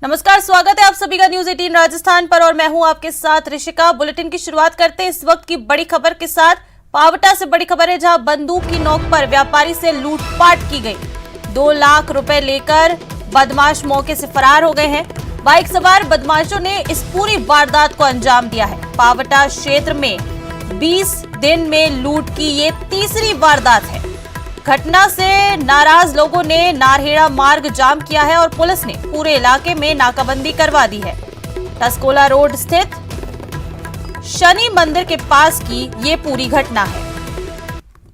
नमस्कार, स्वागत है आप सभी का न्यूज 18 राजस्थान पर और मैं हूं आपके साथ ऋषिका। बुलेटिन की शुरुआत करते हैं इस वक्त की बड़ी खबर के साथ। पावटा से बड़ी खबर है, जहां बंदूक की नोक पर व्यापारी से लूटपाट की गई। 2 लाख रुपए लेकर बदमाश मौके से फरार हो गए हैं। बाइक सवार बदमाशों ने इस पूरी वारदात को अंजाम दिया है। पावटा क्षेत्र में 20 दिन में लूट की ये तीसरी वारदात है। घटना से नाराज लोगों ने नारहेड़ा मार्ग जाम किया है और पुलिस ने पूरे इलाके में नाकाबंदी करवा दी है। टस्कोला रोड स्थित शनि मंदिर के पास की ये पूरी घटना है।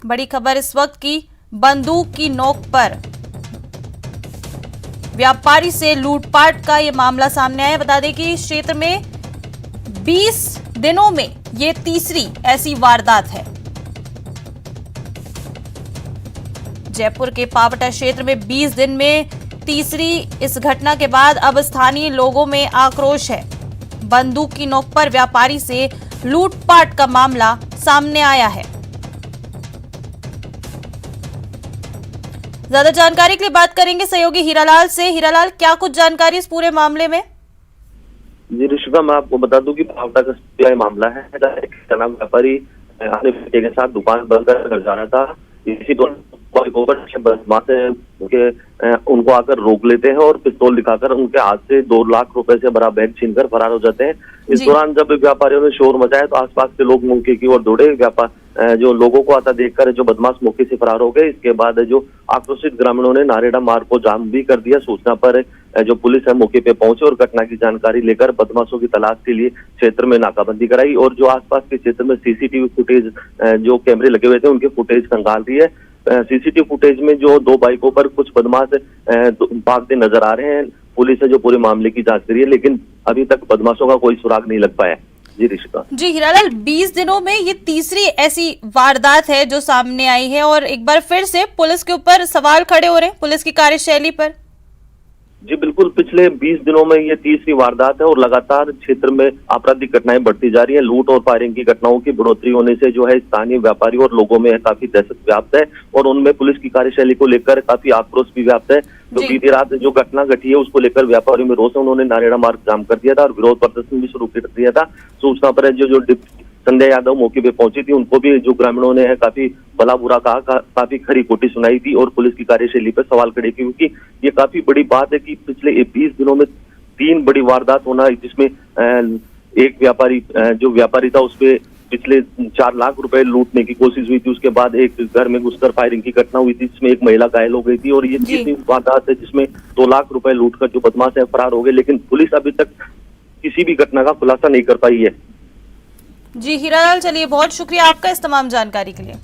बड़ी खबर इस वक्त की, बंदूक की नोक पर व्यापारी से लूटपाट का ये मामला सामने आया। बता दें कि इस क्षेत्र में 20 दिनों में ये तीसरी ऐसी वारदात है। जयपुर के पावटा क्षेत्र में 20 दिन में तीसरी इस घटना के बाद अब स्थानीय लोगों में आक्रोश है। बंदूक की नोक पर व्यापारी से लूटपाट का मामला सामने आया है। ज्यादा जानकारी के लिए बात करेंगे सहयोगी हीरालाल से। हीरालाल, क्या कुछ जानकारी इस पूरे मामले में? जी ऋषिका, मैं आपको बता दूं कि पावटा का मामला है। व्यापारी अपने बेटे के साथ दुकान बंद कर घर जा रहा था। इसी दौरान उनको आकर रोक लेते हैं और पिस्तौल दिखाकर उनके हाथ से 2 लाख रुपए से भरा बैग छीनकर फरार हो जाते हैं। इस दौरान जब व्यापारियों ने शोर मचाया तो आसपास के लोग मौके की ओर दौड़े। जो लोगों को आता देखकर जो बदमाश मौके से फरार हो गए। इसके बाद जो आक्रोशित ग्रामीणों ने नारहेड़ा मार्ग को जाम भी कर दिया। सूचना पर जो पुलिस है मौके पे पहुंचे और घटना की जानकारी लेकर बदमाशों की तलाश के लिए क्षेत्र में नाकाबंदी कराई और जो आसपास के क्षेत्र में सीसीटीवी फुटेज जो कैमरे लगे हुए थे उनके फुटेज खंगाल रही है। सीसीटीवी फुटेज में जो 2 बाइकों पर कुछ बदमाश भागते नजर आ रहे हैं। पुलिस है जो पूरे मामले की जांच करी है, लेकिन अभी तक बदमाशों का कोई सुराग नहीं लग पाया। जी ऋषिका। जी हीरालाल, 20 दिनों में ये तीसरी ऐसी वारदात है जो सामने आई है और एक बार फिर से पुलिस के ऊपर सवाल खड़े हो रहे हैं, पुलिस की कार्यशैली पर। जी बिल्कुल, पिछले 20 दिनों में ये तीसरी वारदात है और लगातार क्षेत्र में आपराधिक घटनाएं बढ़ती जा रही हैं। लूट और फायरिंग की घटनाओं की बढ़ोतरी होने से जो है स्थानीय व्यापारी और लोगों में काफी दहशत व्याप्त है और उनमें पुलिस की कार्यशैली को लेकर काफी आक्रोश भी व्याप्त है। तो बीती रात जो घटना घटी है उसको लेकर व्यापारियों में रोष है। उन्होंने नारहेड़ा मार्ग जाम कर दिया था और विरोध प्रदर्शन भी शुरू कर दिया था। सूचना पर जो संध्या यादव मौके पे पहुंची थी, उनको भी जो ग्रामीणों ने काफी भला बुरा कहा, काफी खरी खोटी सुनाई थी और पुलिस की कार्यशैली पर सवाल खड़े किए, क्योंकि ये काफी बड़ी बात है कि पिछले 20 दिनों में 3 बड़ी वारदात होना, जिसमें एक व्यापारी था उसपे पिछले 4 लाख रुपए लूटने की कोशिश हुई थी। उसके बाद एक घर में घुसकर फायरिंग की घटना हुई थी जिसमें एक महिला घायल हो गई थी और ये तीसरी वारदात है जिसमें 2 लाख रुपए लूटकर जो बदमाश है फरार हो गए, लेकिन पुलिस अभी तक किसी भी घटना का खुलासा नहीं कर पाई है। जी हीरालाल, चलिए बहुत शुक्रिया आपका इस तमाम जानकारी के लिए।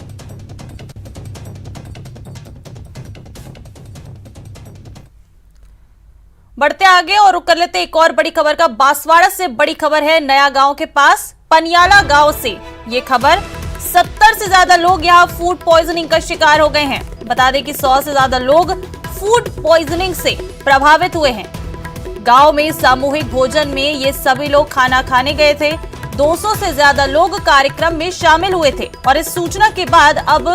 बढ़ते आगे और रुक कर लेते एक और बड़ी खबर का। बांसवाड़ा से बड़ी खबर है, नया गांव के पास पनियाला गांव से ये खबर। 70 से ज्यादा लोग यहां फूड पॉइजनिंग का शिकार हो गए हैं। बता दें कि 100 से ज्यादा लोग फूड पॉइजनिंग से प्रभावित हुए हैं। गांव में सामूहिक भोजन में ये सभी लोग खाना खाने गए थे। 200 से ज्यादा लोग कार्यक्रम में शामिल हुए थे और इस सूचना के बाद अब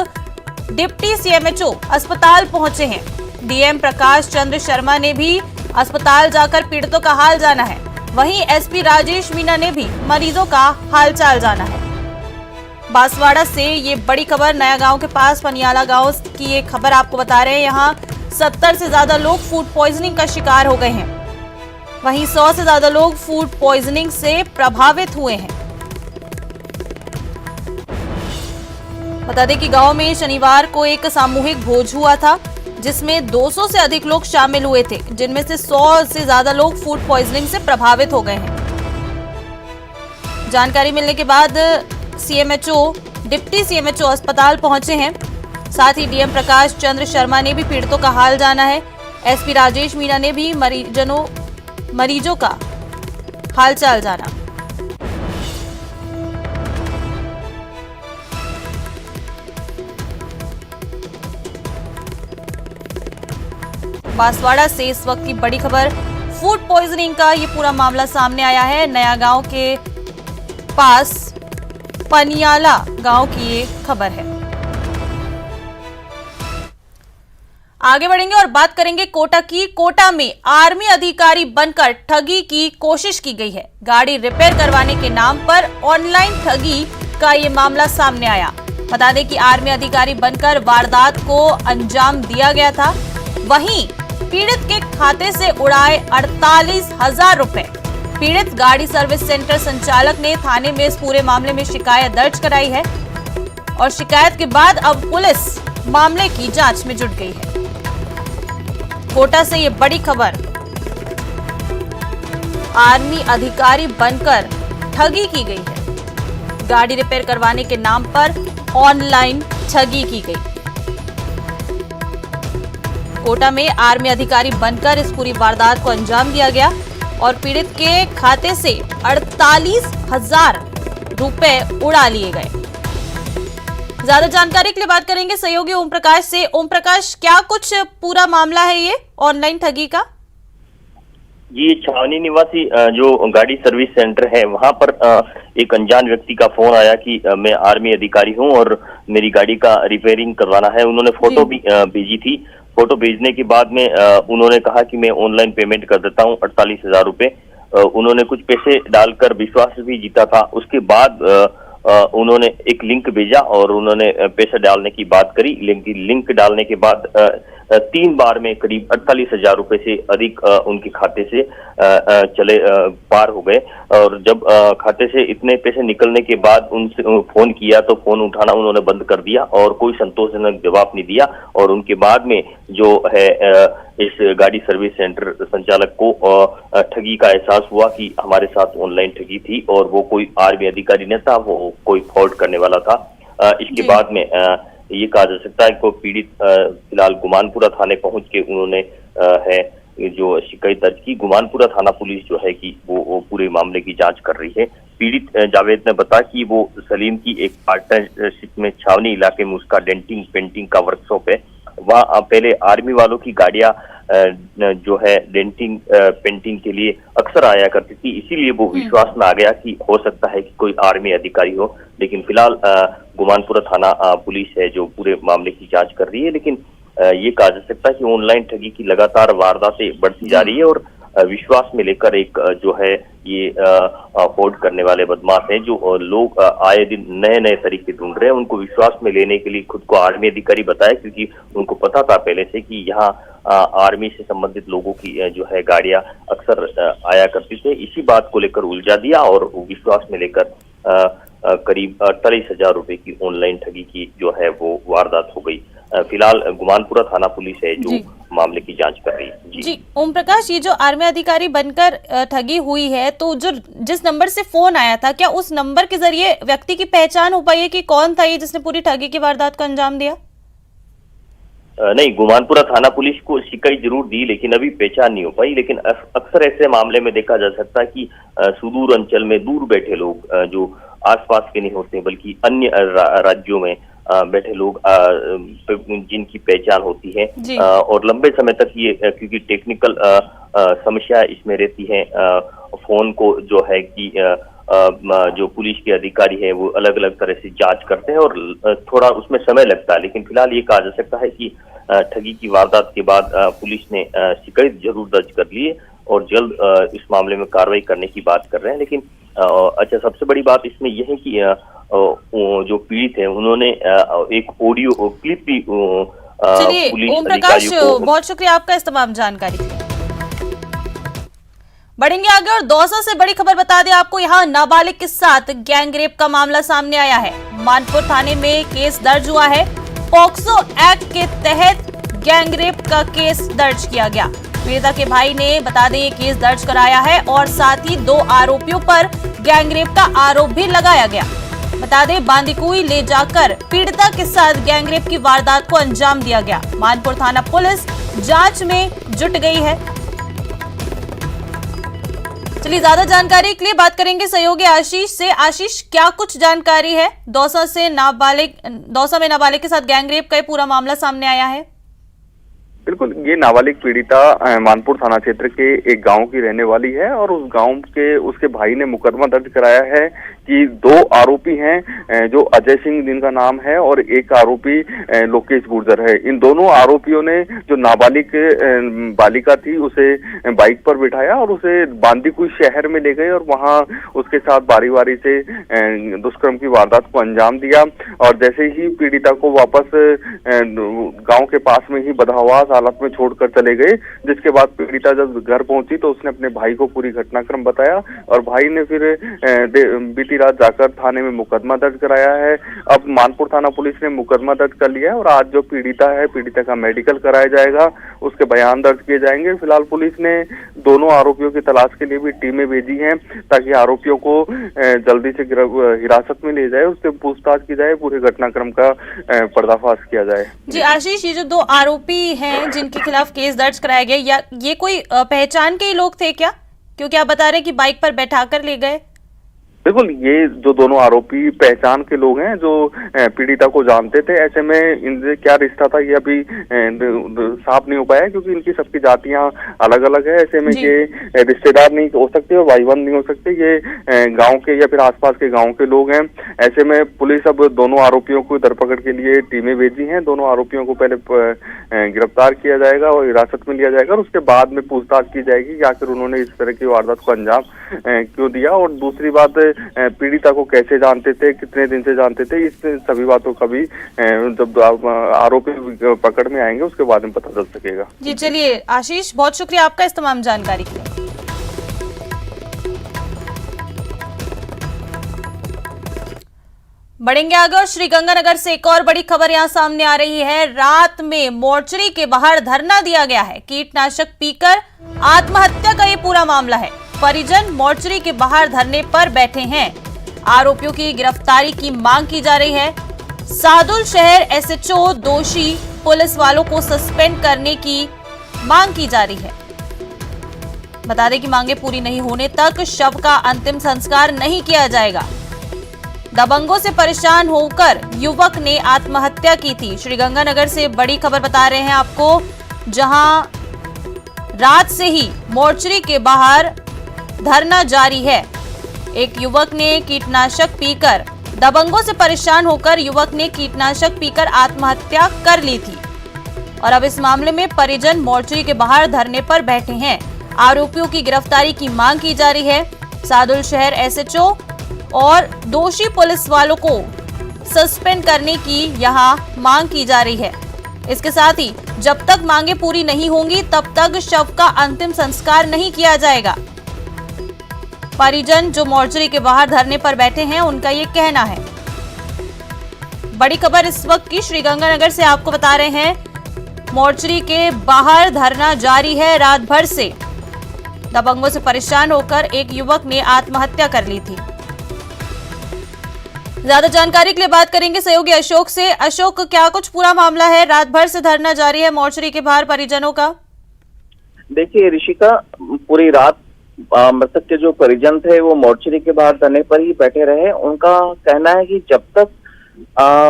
डिप्टी सीएमएचओ अस्पताल पहुंचे हैं। डीएम प्रकाश चंद्र शर्मा ने भी अस्पताल जाकर पीड़ितों का हाल जाना है। वहीं एसपी राजेश मीना ने भी मरीजों का हालचाल जाना है। बांसवाड़ा से ये बड़ी खबर, नया गांव के पास पनियाला गांव की ये खबर आपको बता रहे हैं। यहाँ 70 से ज्यादा लोग फूड पॉइजनिंग का शिकार हो गए हैं। वहीं 100 से ज्यादा लोग फूड पॉइजनिंग से प्रभावित हुए हैं। बता दें कि गांव में शनिवार को एक सामूहिक भोज हुआ था जिसमें 200 से अधिक लोग शामिल हुए थे, जिनमें से 100 से ज्यादा लोग फूड पॉइजनिंग से प्रभावित हो गए हैं। जानकारी मिलने के बाद डिप्टी सीएमएचओ अस्पताल पहुंचे हैं। साथ ही डीएम प्रकाश चंद्र शर्मा ने भी पीड़ितों का हाल जाना है। एसपी राजेश मीना ने भी मरीजों का हालचाल जाना। बांसवाड़ा से इस वक्त की बड़ी खबर, फूड पॉइजनिंग का ये पूरा मामला सामने आया है। नया गांव के पास पनियाला गांव की ये खबर है। आगे बढ़ेंगे और बात करेंगे कोटा की। कोटा में आर्मी अधिकारी बनकर ठगी की कोशिश की गई है। गाड़ी रिपेयर करवाने के नाम पर ऑनलाइन ठगी का ये मामला सामने आया। बता दें कि आर्मी अधिकारी बनकर वारदात को अंजाम दिया गया था। वहीं पीड़ित के खाते से उड़ाए 48,000 रुपए। पीड़ित गाड़ी सर्विस सेंटर संचालक ने थाने में इस पूरे मामले में शिकायत दर्ज कराई है और शिकायत के बाद अब पुलिस मामले की जांच में जुट गई है। कोटा से ये बड़ी खबर, आर्मी अधिकारी बनकर ठगी की गई है। गाड़ी रिपेयर करवाने के नाम पर ऑनलाइन ठगी की गई। कोटा में आर्मी अधिकारी बनकर इस पूरी वारदात को अंजाम दिया गया और पीड़ित के खाते से 48,000 रुपए उड़ा लिए गए। ज्यादा जानकारी के लिए बात करेंगे सहयोगी ओम प्रकाश से। ओम प्रकाश, क्या कुछ पूरा मामला है ये ऑनलाइन ठगी का? जी, छावनी निवासी जो गाड़ी सर्विस सेंटर है वहां पर एक अनजान व्यक्ति का फोन आया कि मैं आर्मी अधिकारी हूं और मेरी गाड़ी का रिपेयरिंग करवाना है। उन्होंने फोटो भी भेजी थी। फोटो भेजने के बाद में उन्होंने कहा कि मैं ऑनलाइन पेमेंट कर देता हूं 48,000 रुपए। उन्होंने कुछ पैसे डालकर विश्वास भी जीता था। उसके बाद उन्होंने एक लिंक भेजा और उन्होंने पैसा डालने की बात करी। लिंक डालने के बाद 3 बार में करीब 48,000 रुपए से अधिक उनके खाते से चले पार हो गए। और जब खाते से इतने पैसे निकलने के बाद उनसे फोन किया तो फोन उठाना उन्होंने बंद कर दिया और कोई संतोषजनक जवाब नहीं दिया। और उनके बाद में जो है इस गाड़ी सर्विस सेंटर संचालक को ठगी का एहसास हुआ कि हमारे साथ ऑनलाइन ठगी थी और वो कोई आर्मी अधिकारी नहीं था, वो कोई फ्रॉड करने वाला था। इसके बाद में ये कहा जा सकता है कि पीड़ित फिलहाल गुमानपुरा थाने पहुंच के उन्होंने है जो शिकायत दर्ज की। गुमानपुरा थाना पुलिस जो है कि वो पूरे मामले की जांच कर रही है। पीड़ित जावेद ने बताया कि वो सलीम की एक पार्टनरशिप में छावनी इलाके में उसका डेंटिंग पेंटिंग का वर्कशॉप है। वहाँ पहले आर्मी वालों की गाड़ियां जो है डेंटिंग पेंटिंग के लिए अक्सर आया करती थी, इसीलिए वो विश्वास में आ गया कि हो सकता है कि कोई आर्मी अधिकारी हो। लेकिन फिलहाल गुमानपुरा थाना पुलिस है जो पूरे मामले की जांच कर रही है। लेकिन ये कहा जा सकता है कि ऑनलाइन ठगी की लगातार वारदातें बढ़ती जा रही है और विश्वास में लेकर एक जो है ये फ्रॉड करने वाले बदमाश हैं जो लोग आए दिन नए नए तरीके ढूंढ रहे हैं। उनको विश्वास में लेने के लिए खुद को आर्मी अधिकारी बताया, क्योंकि उनको पता था पहले से कि यहाँ आर्मी से संबंधित लोगों की जो है गाड़ियां अक्सर आया करती थे। इसी बात को लेकर उलझा दिया और विश्वास में लेकर करीब 48,000 रुपए की ऑनलाइन ठगी की जो है वो वारदात हो गई। फिलहाल गुमानपुरा थाना पुलिस है जो मामले की जांच कर रही है। जी ओम प्रकाश, ये जो आर्मी अधिकारी बनकर ठगी हुई है, तो जो जिस नंबर से फोन आया था, क्या उस नंबर के जरिए व्यक्ति की पहचान हो पाई है कि कौन था ये जिसने पूरी ठगी की वारदात को अंजाम दिया? नहीं, गुमानपुरा थाना पुलिस को शिकायत जरूर दी लेकिन अभी पहचान नहीं हो पाई। लेकिन अक्सर ऐसे मामले में देखा जा सकता है कि सुदूर अंचल में दूर बैठे लोग जो आसपास के नहीं होते बल्कि अन्य राज्यों में बैठे लोग जिनकी पहचान होती है और लंबे समय तक ये क्योंकि टेक्निकल समस्या इसमें रहती है, फोन को जो है कि जो पुलिस के अधिकारी है वो अलग अलग तरह से जांच करते हैं और थोड़ा उसमें समय लगता है। लेकिन फिलहाल ये कहा जा सकता है कि ठगी की वारदात के बाद पुलिस ने शिकायत जरूर दर्ज कर ली है और जल्द इस मामले में कार्रवाई करने की बात कर रहे हैं। लेकिन अच्छा, सबसे बड़ी बात इसमें यह है कि जो पीड़ित है उन्होंने एक ऑडियो क्लिप भी पुलिस ओम प्रकाश, बहुत शुक्रिया आपका इस तमाम जानकारी के लिए। बढ़ेंगे आगे और दौसा से बड़ी खबर बता दें आपको, यहाँ नाबालिग के साथ गैंगरेप का मामला सामने आया है। मानपुर थाने में केस दर्ज हुआ है। पॉक्सो एक्ट के तहत गैंगरेप का केस दर्ज किया गया। पीड़िता के भाई ने बता दें ये केस दर्ज कराया है और साथ ही 2 आरोपियों पर गैंगरेप का आरोप भी लगाया गया। बता दें बांदीकुई ले जाकर पीड़िता के साथ गैंगरेप की वारदात को अंजाम दिया गया। मानपुर थाना पुलिस जांच में जुट गई है। चलिए, ज्यादा जानकारी के लिए बात करेंगे सहयोगी आशीष से। आशीष, क्या कुछ जानकारी है? दौसा में नाबालिग के साथ गैंगरेप का पूरा मामला सामने आया है। बिल्कुल, ये नाबालिग पीड़िता मानपुर थाना क्षेत्र के एक गांव की रहने वाली है और उस गांव के उसके भाई ने मुकदमा दर्ज कराया है कि 2 आरोपी हैं जो अजय सिंह जिनका नाम है और एक आरोपी लोकेश गुर्जर है। इन दोनों आरोपियों ने जो नाबालिग बालिका थी उसे बाइक पर बिठाया और उसे बांदीकुई शहर में ले गए और वहां उसके साथ बारी बारी से दुष्कर्म की वारदात को अंजाम दिया। और जैसे ही पीड़िता को वापस गांव के पास में ही बदहवास हालत में छोड़कर चले गए, जिसके बाद पीड़िता जब घर पहुंची तो उसने अपने भाई को पूरी घटनाक्रम बताया और भाई ने फिर बीती रात जाकर थाने में मुकदमा दर्ज कराया है। अब मानपुर थाना पुलिस ने मुकदमा दर्ज कर लिया है और आज जो पीड़िता है, पीड़िता का मेडिकल कराया जाएगा, उसके बयान दर्ज किए जाएंगे। फिलहाल पुलिस ने दोनों आरोपियों की तलाश के लिए भी टीमें भेजी हैं ताकि आरोपियों को जल्दी से हिरासत में ले जाए, उससे पूछताछ की जाए, पूरे घटनाक्रम का पर्दाफाश किया जाए। जी आशीष, ये जो 2 आरोपी हैं जिनके खिलाफ केस दर्ज कराया गया, या ये कोई पहचान के ही लोग थे क्या? क्योंकि आप बता रहे हैं कि बाइक पर बैठा कर ले गए। बिल्कुल, ये जो दोनों आरोपी पहचान के लोग हैं जो पीड़िता को जानते थे। ऐसे में इनसे क्या रिश्ता था ये अभी साफ नहीं हो पाया क्योंकि इनकी सबकी जातियां अलग अलग है। ऐसे में ये रिश्तेदार नहीं हो सकते और भाई बंद नहीं हो सकते, ये गांव के या फिर आसपास के गांव के लोग हैं। ऐसे में पुलिस अब दोनों आरोपियों को धरपकड़ के लिए टीमें भेजी हैं। दोनों आरोपियों को पहले गिरफ्तार किया जाएगा और हिरासत में लिया जाएगा और उसके बाद में पूछताछ की जाएगी कि आखिर उन्होंने इस तरह की वारदात को अंजाम क्यों दिया। और दूसरी बात, पीड़िता को कैसे जानते थे, कितने दिन से जानते थे, इस सभी बातों का भी जब आरोपी पकड़ में आएंगे उसके बाद में पता चल सकेगा। जी चलिए आशीष, बहुत शुक्रिया आपका इस तमाम जानकारी के लिए। बढ़ेंगे आगे और श्रीगंगानगर से एक और बड़ी खबर यहां सामने आ रही है। रात में मोर्चरी के बाहर धरना दिया गया है। कीटनाशक पीकर आत्महत्या का ये पूरा मामला है। परिजन मोर्चरी के बाहर धरने पर बैठे हैं। आरोपियों की गिरफ्तारी की मांग की जा रही है। सादुल शहर एसएचओ दोषी पुलिस वालों को सस्पेंड करने की मांग की जा रही है। बता दें कि मांगे पूरी नहीं होने तक शव का अंतिम संस्कार नहीं किया जाएगा। दबंगों से परेशान होकर युवक ने आत्महत्या की थी। श्रीगंगानगर से बड़ी खबर बता रहे हैं आपको, जहां रात से ही मोर्चरी के बाहर धरना जारी है। एक युवक ने कीटनाशक पीकर, दबंगों से परेशान होकर युवक ने कीटनाशक पीकर आत्महत्या कर ली थी और अब इस मामले में परिजन मोर्चरी के बाहर धरने पर बैठे हैं। आरोपियों की गिरफ्तारी की मांग की जा रही है। सादुल शहर एसएचओ और दोषी पुलिस वालों को सस्पेंड करने की यहां मांग की जा रही है। इसके साथ ही जब तक मांगे पूरी नहीं होंगी तब तक शव का अंतिम संस्कार नहीं किया जाएगा। परिजन जो मोर्चरी के बाहर धरने पर बैठे हैं उनका ये कहना है। बड़ी खबर इस वक्त की श्रीगंगानगर से आपको बता रहे हैं। मोर्चरी के बाहर धरना जारी है रात भर से। दबंगों से परेशान होकर एक युवक ने आत्महत्या कर ली थी। ज्यादा जानकारी के लिए बात करेंगे सहयोगी अशोक से। अशोक, क्या कुछ पूरा मामला है? रात भर से धरना जारी है मोर्चरी के बाहर परिजनों का। देखिए ऋषिका, पूरी रात मृतक के जो परिजन थे वो मोर्चरी के बाहर धरने पर ही बैठे रहे। उनका कहना है कि जब तक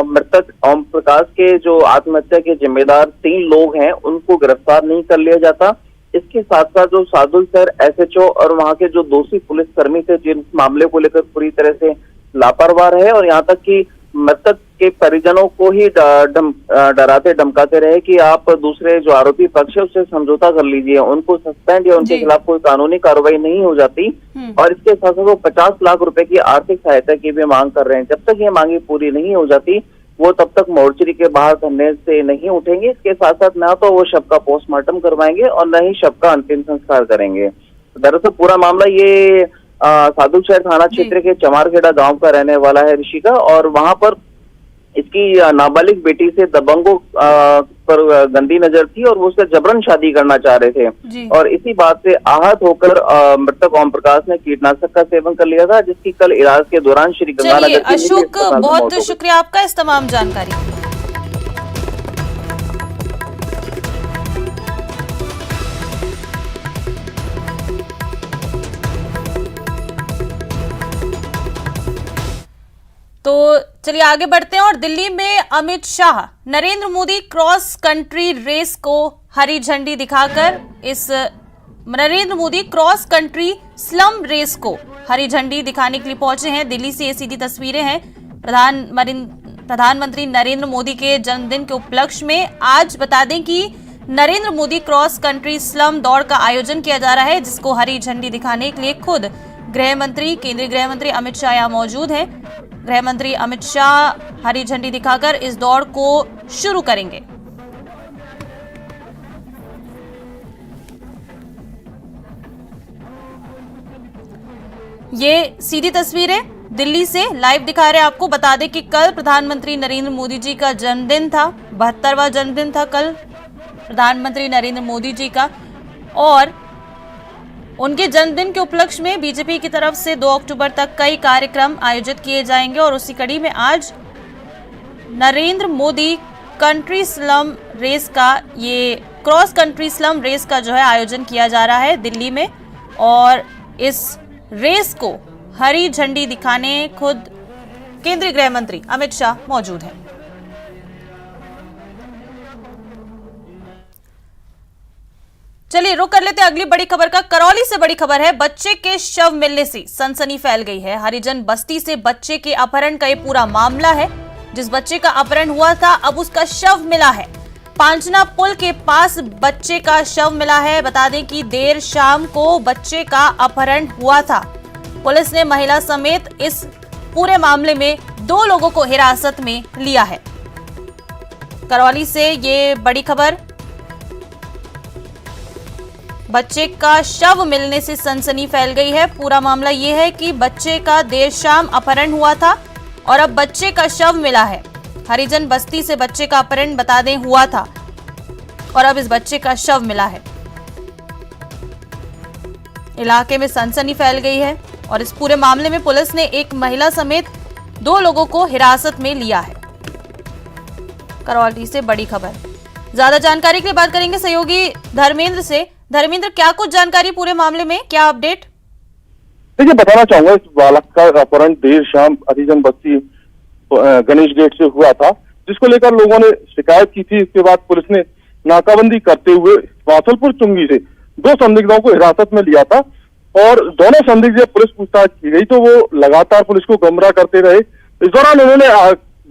मृतक ओम प्रकाश के जो आत्महत्या के जिम्मेदार 3 लोग हैं उनको गिरफ्तार नहीं कर लिया जाता, इसके साथ साथ जो सादुल शहर एसएचओ और वहां के जो दोषी पुलिसकर्मी थे जिन मामले को लेकर पूरी तरह से लापरवाह रहे और यहाँ तक कि मृतक के परिजनों को ही डराते धमकाते रहे कि आप दूसरे जो आरोपी पक्ष है उससे समझौता कर लीजिए, उनको सस्पेंड या उनके खिलाफ कोई कानूनी कार्रवाई नहीं हो जाती। और इसके साथ साथ वो 50 लाख रुपए की आर्थिक सहायता की भी मांग कर रहे हैं। जब तक ये मांगे पूरी नहीं हो जाती वो तब तक मोर्चरी के बाहर धरने से नहीं उठेंगे। इसके साथ साथ ना तो वो शव का पोस्टमार्टम करवाएंगे और न ही शव का अंतिम संस्कार करेंगे। दरअसल पूरा मामला ये सादुल शहर थाना क्षेत्र के चमारखेड़ा गांव का रहने वाला है ऋषिका, और वहां पर इसकी नाबालिग बेटी से दबंगों पर गंदी नजर थी और वो उससे जबरन शादी करना चाह रहे थे और इसी बात से आहत होकर मृतक ओम प्रकाश ने कीटनाशक का सेवन कर लिया था, जिसकी कल इलाज के दौरान श्री गंगानगर के अशोक, बहुत शुक्रिया आपका इस तमाम जानकारी। तो चलिए आगे बढ़ते हैं और दिल्ली में Amit Shah Narendra Modi cross country race को हरी झंडी दिखाकर इस Narendra Modi cross country slum race को हरी झंडी दिखाने के लिए पहुंचे हैं। दिल्ली से ये सीधी तस्वीरें हैं। प्रधानमंत्री नरेंद्र मोदी के जन्मदिन के उपलक्ष्य में आज बता दें कि Narendra Modi cross country slum दौड़ का आयोजन किया जा रहा है, जिसको हरी झंडी दिखाने के लिए खुद केंद्रीय गृह मंत्री अमित शाह यहां मौजूद हैं। गृह मंत्री अमित शाह हरी झंडी दिखाकर इस दौड़ को शुरू करेंगे। ये सीधी तस्वीरें दिल्ली से लाइव दिखा रहे हैं आपको। बता दें कि कल प्रधानमंत्री नरेंद्र मोदी जी का जन्मदिन था, 72वां जन्मदिन था कल प्रधानमंत्री नरेंद्र मोदी जी का, और उनके जन्मदिन के उपलक्ष्य में बीजेपी की तरफ से 2 अक्टूबर तक कई कार्यक्रम आयोजित किए जाएंगे और उसी कड़ी में आज Narendra Modi country slum race का, ये क्रॉस कंट्री स्लम रेस का जो है आयोजन किया जा रहा है दिल्ली में। और इस रेस को हरी झंडी दिखाने खुद केंद्रीय गृह मंत्री अमित शाह मौजूद हैं। चलिए रुक कर लेते हैं अगली बड़ी खबर का। करौली से बड़ी खबर है, बच्चे के शव मिलने से सनसनी फैल गई है। हरिजन बस्ती से बच्चे के अपहरण का ये पूरा मामला है। जिस बच्चे का अपहरण हुआ था अब उसका शव मिला है। पांचना पुल के पास बच्चे का शव मिला है। बता दें कि देर शाम को बच्चे का अपहरण हुआ था। पुलिस ने महिला समेत इस पूरे मामले में 2 लोगों को हिरासत में लिया है। करौली से ये बड़ी खबर, बच्चे का शव मिलने से सनसनी फैल गई है। पूरा मामला ये है कि बच्चे का देर शाम अपहरण हुआ था और अब बच्चे का शव मिला है। हरिजन बस्ती से बच्चे का अपहरण बता दें हुआ था और अब इस बच्चे का शव मिला है। इलाके में सनसनी फैल गई है और इस पूरे मामले में पुलिस ने एक महिला समेत 2 लोगों को हिरासत में लिया है। करौली से बड़ी खबर। ज्यादा जानकारी के लिए बात करेंगे सहयोगी धर्मेंद्र से। धर्मेंद्र, क्या कुछ जानकारी पूरे मामले में, क्या अपडेट? देखिए, बताना चाहूंगा इस बालक का अपहरण देर शाम हरिजन बस्ती गणेश गेट से हुआ था, जिसको लेकर लोगों ने शिकायत की थी। इसके बाद पुलिस ने नाकाबंदी करते हुए वासलपुर चुंगी से 2 संदिग्धों को हिरासत में लिया था और दोनों संदिग्ध से पुलिस पूछताछ की गई तो वो लगातार पुलिस को गुमराह करते रहे। इस दौरान उन्होंने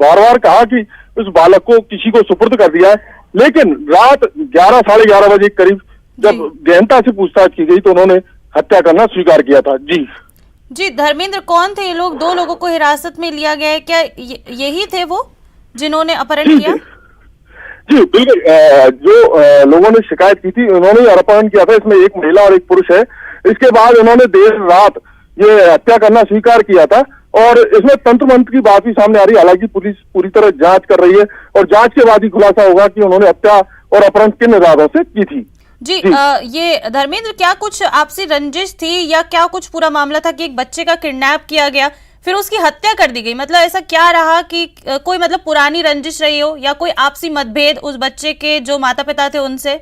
बार बार कहा कि उस बालक को किसी को सुपुर्द कर दिया है, लेकिन रात 11 साढ़े 11 बजे करीब जब गहनता से पूछताछ की गई तो उन्होंने हत्या करना स्वीकार किया था। जी धर्मेंद्र, कौन थे ये लोग? 2 लोगों को हिरासत में लिया गया है, क्या यही थे वो जिन्होंने अपहरण किया? जी बिल्कुल, जो लोगों ने शिकायत की थी उन्होंने अपहरण किया था। इसमें एक महिला और एक पुरुष है। इसके बाद उन्होंने देर रात ये हत्या करना स्वीकार किया था और इसमें तंत्र मंत्र की बात भी सामने आ रही है। हालांकि पुलिस पूरी तरह जांच कर रही है और जांच के बाद ही खुलासा होगा कि उन्होंने हत्या और अपहरण किन इरादों से की थी। जी ये धर्मेंद्र, क्या कुछ आपसी रंजिश थी या क्या कुछ पूरा मामला था कि एक बच्चे का किडनैप किया गया फिर उसकी हत्या कर दी गई? मतलब ऐसा क्या रहा कि कोई मतलब पुरानी रंजिश रही हो या कोई आपसी मतभेद उस बच्चे के जो माता पिता थे उनसे?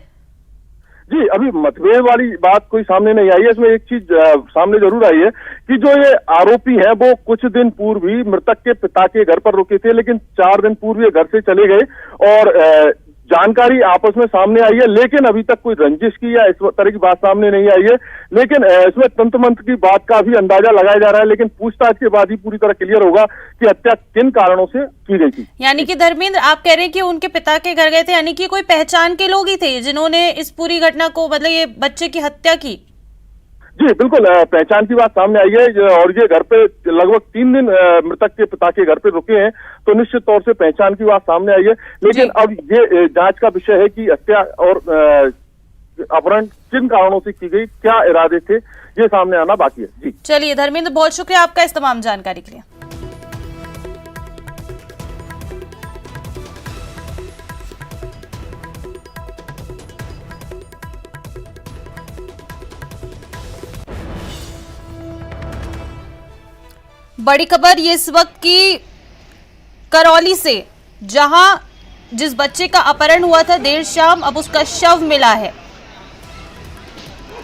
जी, अभी मतभेद वाली बात कोई सामने नहीं आई है। इसमें एक चीज सामने जरूर आई है कि जो ये आरोपी है वो कुछ दिन पूर्व ही मृतक के पिता के घर पर रुके थे, लेकिन 4 दिन पूर्व ये घर से चले गए और जानकारी आपस में सामने आई है, लेकिन अभी तक कोई रंजिश की या इस तरह की बात सामने नहीं आई है। लेकिन इसमें तंत्र मंत्र की बात का भी अंदाजा लगाया जा रहा है, लेकिन पूछताछ के बाद ही पूरी तरह क्लियर होगा कि हत्या किन कारणों से की गई थी। यानी कि धर्मेंद्र, आप कह रहे हैं कि उनके पिता के घर गए थे, यानी कि कोई पहचान के लोग ही थे जिन्होंने इस पूरी घटना को, मतलब ये बच्चे की हत्या की? जी बिल्कुल, पहचान की बात सामने आई है और ये घर पे लगभग 3 दिन मृतक के पिता के घर पे रुके हैं, तो निश्चित तौर से पहचान की बात सामने आई है। लेकिन अब ये जांच का विषय है कि हत्या और अपहरण किन कारणों से की गई, क्या इरादे थे, ये सामने आना बाकी है। जी चलिए धर्मेंद्र, बहुत शुक्रिया आपका इस तमाम जानकारी के लिए। बड़ी खबर ये इस वक्त की करौली से, जहां जिस बच्चे का अपहरण हुआ था देर शाम, अब उसका शव मिला है।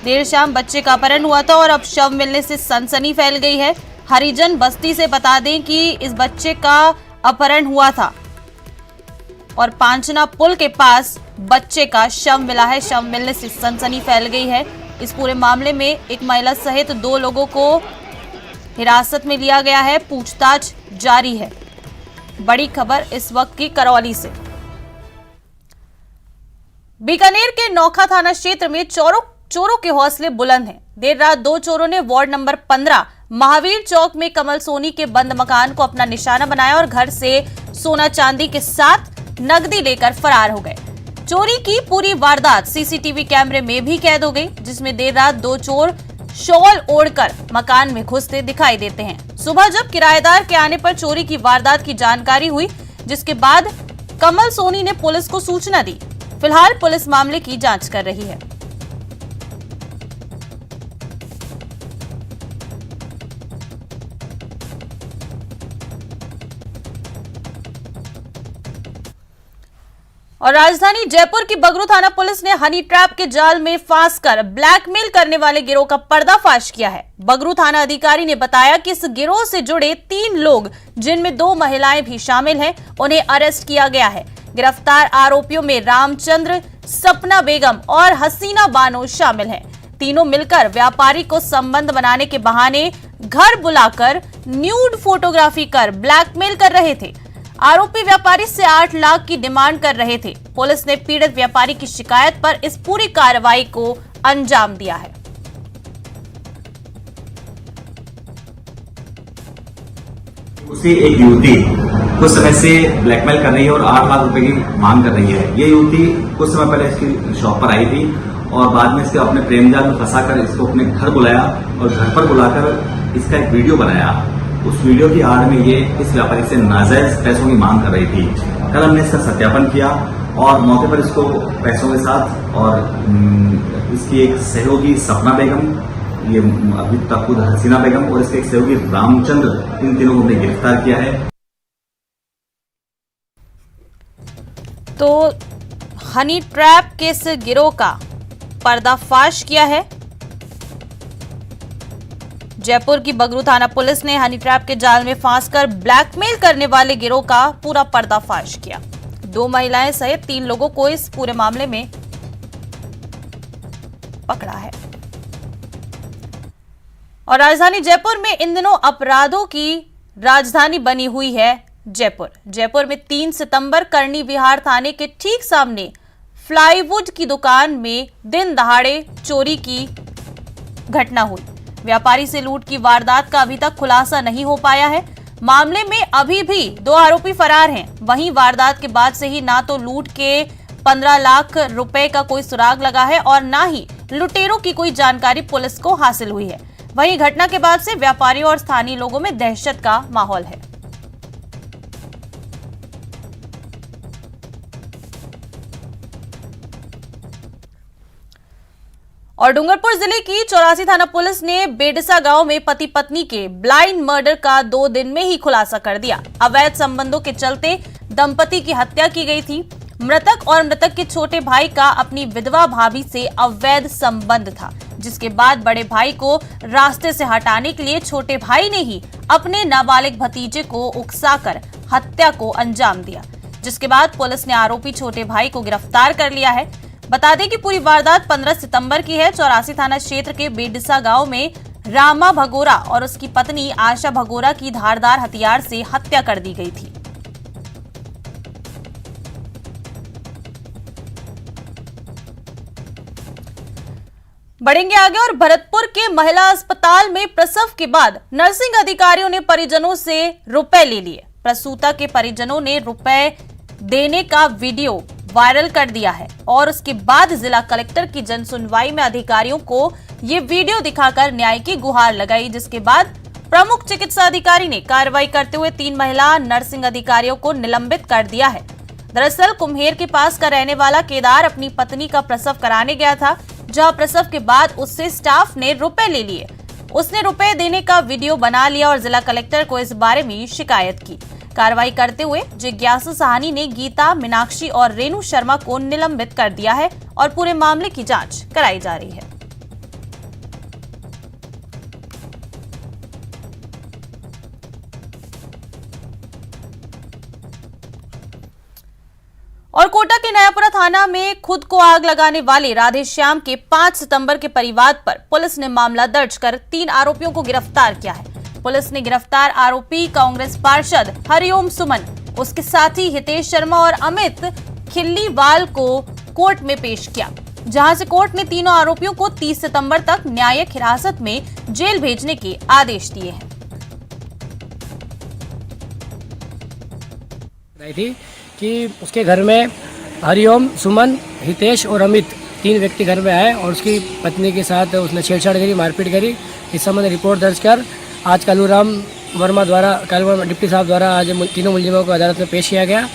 देर शाम बच्चे का अपहरण हुआ था और अब शव मिलने से सनसनी फैल गई है। हरिजन बस्ती से बता दें कि इस बच्चे का अपहरण हुआ था और पांचना पुल के पास बच्चे का शव मिला है। शव मिलने से सनसनी फैल गई है। इस पूरे मामले में एक महिला सहित 2 लोगों को हिरासत में लिया गया है। पूछताछ जारी है। बड़ी खबर इस वक्त की करौली से। बीकानेर के नौखा थाना क्षेत्र में चोरों के हौसले बुलंद हैं। देर रात 2 चोरों ने वार्ड नंबर 15 महावीर चौक में कमल सोनी के बंद मकान को अपना निशाना बनाया और घर से सोना चांदी के साथ नकदी लेकर फरार हो गए। चोरी की पूरी वारदात सीसीटीवी कैमरे में भी कैद हो गई, जिसमें देर रात 2 चोर शॉल ओढ़कर मकान में घुसते दिखाई देते हैं। सुबह जब किराएदार के आने पर चोरी की वारदात की जानकारी हुई, जिसके बाद कमल सोनी ने पुलिस को सूचना दी। फिलहाल पुलिस मामले की जांच कर रही है। और राजधानी जयपुर की बगरू थाना पुलिस ने हनी ट्रैप के जाल में फांसकर ब्लैकमेल करने वाले गिरोह का पर्दाफाश किया है। बगरू थाना अधिकारी ने बताया कि इस गिरोह से जुड़े 3 लोग, जिनमें 2 महिलाएं भी शामिल हैं, उन्हें अरेस्ट किया गया है। गिरफ्तार आरोपियों में रामचंद्र, सपना बेगम और हसीना बानो शामिल हैं। तीनों मिलकर व्यापारी को संबंध बनाने के बहाने घर बुलाकर न्यूड फोटोग्राफी कर ब्लैकमेल कर रहे थे। आरोपी व्यापारी से 8 लाख की डिमांड कर रहे थे। पुलिस ने पीड़ित व्यापारी की शिकायत पर इस पूरी कार्रवाई को अंजाम दिया है। उसी एक युवती कुछ समय से ब्लैकमेल कर रही है और 8 लाख रुपए की मांग कर रही है। ये युवती कुछ समय पहले इसकी शॉप पर आई थी और बाद में इसके अपने प्रेम जाल में फंसाकर इसको अपने घर बुलाया और घर पर बुलाकर इसका एक वीडियो बनाया। उस वीडियो की आड़ में ये इस व्यापारी से नाजायज पैसों की मांग कर रही थी। कल हमने इसका सत्यापन किया और मौके पर इसको पैसों के साथ और इसकी एक सहयोगी सपना बेगम, ये अभी तक खुद हसीना बेगम और इसके एक सहयोगी रामचंद्र, इन तीनों को हमने गिरफ्तार किया है। तो हनी ट्रैप के इस गिरोह का पर्दाफाश किया है। जयपुर की बगरू थाना पुलिस ने हनी ट्रैप के जाल में फांसकर ब्लैकमेल करने वाले गिरोह का पूरा पर्दाफाश किया। 2 महिलाएं सहित 3 लोगों को इस पूरे मामले में पकड़ा है। और राजधानी जयपुर में इन दिनों अपराधों की राजधानी बनी हुई है जयपुर में 3 सितंबर करनी विहार थाने के ठीक सामने फ्लाईवुड की दुकान में दिन दहाड़े चोरी की घटना हुई। व्यापारी से लूट की वारदात का अभी तक खुलासा नहीं हो पाया है। मामले में अभी भी 2 आरोपी फरार हैं। वहीं वारदात के बाद से ही ना तो लूट के 15 लाख रुपए का कोई सुराग लगा है और ना ही लुटेरों की कोई जानकारी पुलिस को हासिल हुई है। वहीं घटना के बाद से व्यापारियों और स्थानीय लोगों में दहशत का माहौल है। और डूंगरपुर जिले की 84 थाना पुलिस ने बेडसा गांव में पति पत्नी के ब्लाइंड मर्डर का 2 दिन में ही खुलासा कर दिया। अवैध संबंधों के चलते दंपति की हत्या की गई थी। मृतक और मृतक के छोटे भाई का अपनी विधवा भाभी से अवैध संबंध था, जिसके बाद बड़े भाई को रास्ते से हटाने के लिए छोटे भाई ने ही अपने नाबालिग भतीजे को उकसाकर हत्या को अंजाम दिया, जिसके बाद पुलिस ने आरोपी छोटे भाई को गिरफ्तार कर लिया है। बता दें कि पूरी वारदात 15 सितंबर की है। 84 थाना क्षेत्र के बेडसा गांव में रामा भगोरा और उसकी पत्नी आशा भगोरा की धारदार हथियार से हत्या कर दी गई थी। बढ़ेंगे आगे और भरतपुर के महिला अस्पताल में प्रसव के बाद नर्सिंग अधिकारियों ने परिजनों से रुपए ले लिए। प्रसूता के परिजनों ने रुपए देने का वीडियो वायरल कर दिया है और उसके बाद जिला कलेक्टर की जनसुनवाई में अधिकारियों को ये वीडियो दिखाकर न्याय की गुहार लगाई, जिसके बाद प्रमुख चिकित्सा अधिकारी ने कार्रवाई करते हुए 3 महिला नर्सिंग अधिकारियों को निलंबित कर दिया है। दरअसल कुम्हेर के पास का रहने वाला केदार अपनी पत्नी का प्रसव कराने गया था, जहां प्रसव के बाद उससे स्टाफ ने रुपए ले लिए। उसने रुपए देने का वीडियो बना लिया और जिला कलेक्टर को इस बारे में शिकायत की। कार्रवाई करते हुए जिज्ञासु साहनी ने गीता, मीनाक्षी और रेणु शर्मा को निलंबित कर दिया है और पूरे मामले की जांच कराई जा रही है। और कोटा के नयापुरा थाना में खुद को आग लगाने वाले राधेश्याम के 5 सितंबर के परिवार पर पुलिस ने मामला दर्ज कर 3 आरोपियों को गिरफ्तार किया है। पुलिस ने गिरफ्तार आरोपी कांग्रेस पार्षद हरिओम सुमन, उसके साथी हितेश शर्मा और अमित खिल्लीवाल को कोर्ट में पेश किया, जहां से कोर्ट ने तीनों आरोपियों को 30 सितंबर तक न्यायिक हिरासत में जेल भेजने के आदेश दिए हैं। थी कि उसके घर में हरिओम, सुमन, हितेश और अमित 3 व्यक्ति घर में आए और उसकी पत्नी के साथ उसने छेड़छाड़ करी, मारपीट करी। इस संबंध में रिपोर्ट दर्ज कर आज कालूराम वर्मा डिप्टी साहब द्वारा आज तीनों मुलजिमों को अदालत में पेश किया गया।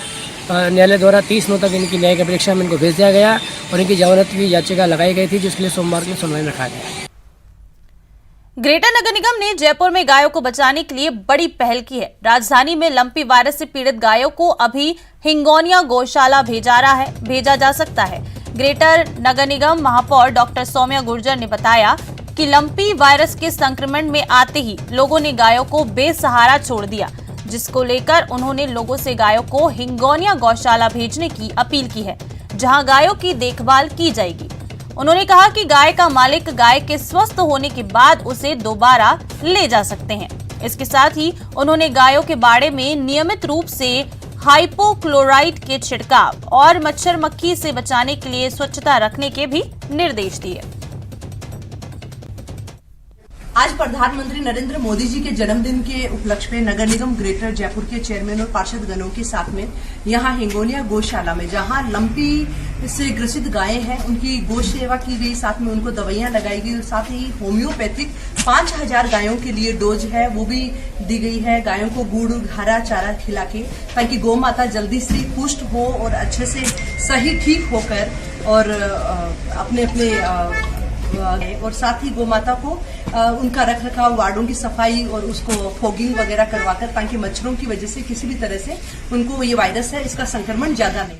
न्यायालय द्वारा 30 नौ तक इनकी न्यायिक परीक्षा में इनको भेज दिया गया और इनकी जमानत की याचिका लगाई गई थी, जिसके लिए सोमवार की सुनवाई रखा गया। ग्रेटर नगर निगम ने जयपुर में गायों को बचाने के लिए बड़ी पहल की है। राजधानी में लंपी वायरस से पीड़ित गायों को अभी हिंगोनिया गौशाला भेजा जा सकता है। ग्रेटर नगर निगम महापौर डॉक्टर सौम्या गुर्जर ने बताया कि लंपी वायरस के संक्रमण में आते ही लोगों ने गायों को बेसहारा छोड़ दिया, जिसको लेकर उन्होंने लोगों से गायों को हिंगोनिया गौशाला भेजने की अपील की है, जहां गायों की देखभाल की जाएगी। उन्होंने कहा कि गाय का मालिक गाय के स्वस्थ होने के बाद उसे दोबारा ले जा सकते हैं। इसके साथ ही उन्होंने गायों के बाड़े में नियमित रूप से हाइपोक्लोराइड के छिड़काव और मच्छर मक्खी से बचाने के लिए स्वच्छता रखने के भी निर्देश दिए। आज प्रधानमंत्री नरेंद्र मोदी जी के जन्मदिन के उपलक्ष्य में नगर निगम ग्रेटर जयपुर के चेयरमैन और पार्षद गणों के साथ में यहां हिंगोनिया गौशाला में, जहां लंपी से ग्रसित गायें हैं, उनकी गौ सेवा की गई, साथ में उनको दवाइयां लगाई गई और साथ ही होम्योपैथिक 5000 गायों के लिए डोज है वो भी दी गई है। गायों को गुड़ हरा चारा खिला के, ताकि गौ माता जल्दी से पुष्ट हो और अच्छे से सही ठीक होकर और अपने और साथ ही गौ माता को उनका रख रखाव, वार्डों की सफाई और उसको फॉगिंग वगैरह करवाकर, ताकि मच्छरों की वजह से किसी भी तरह से उनको ये वायरस है इसका संक्रमण ज्यादा नहीं।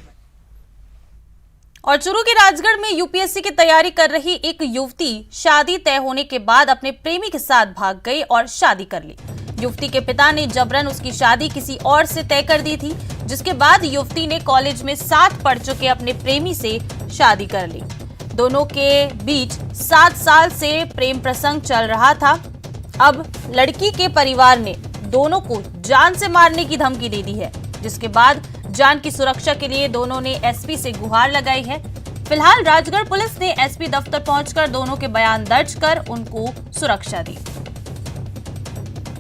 और चूरू के राजगढ़ में यूपीएससी की तैयारी कर रही एक युवती शादी तय होने के बाद अपने प्रेमी के साथ भाग गई और शादी कर ली। युवती के पिता ने जबरन उसकी शादी किसी और से तय कर दी थी, जिसके बाद युवती ने कॉलेज में साथ पढ़ चुके अपने प्रेमी से शादी कर ली। दोनों के बीच 7 साल से प्रेम प्रसंग चल रहा था। अब लड़की के परिवार ने दोनों को जान से मारने की धमकी दे दी है, जिसके बाद जान की सुरक्षा के लिए दोनों ने एसपी से गुहार लगाई है। फिलहाल राजगढ़ पुलिस ने एसपी दफ्तर पहुंचकर दोनों के बयान दर्ज कर उनको सुरक्षा दी।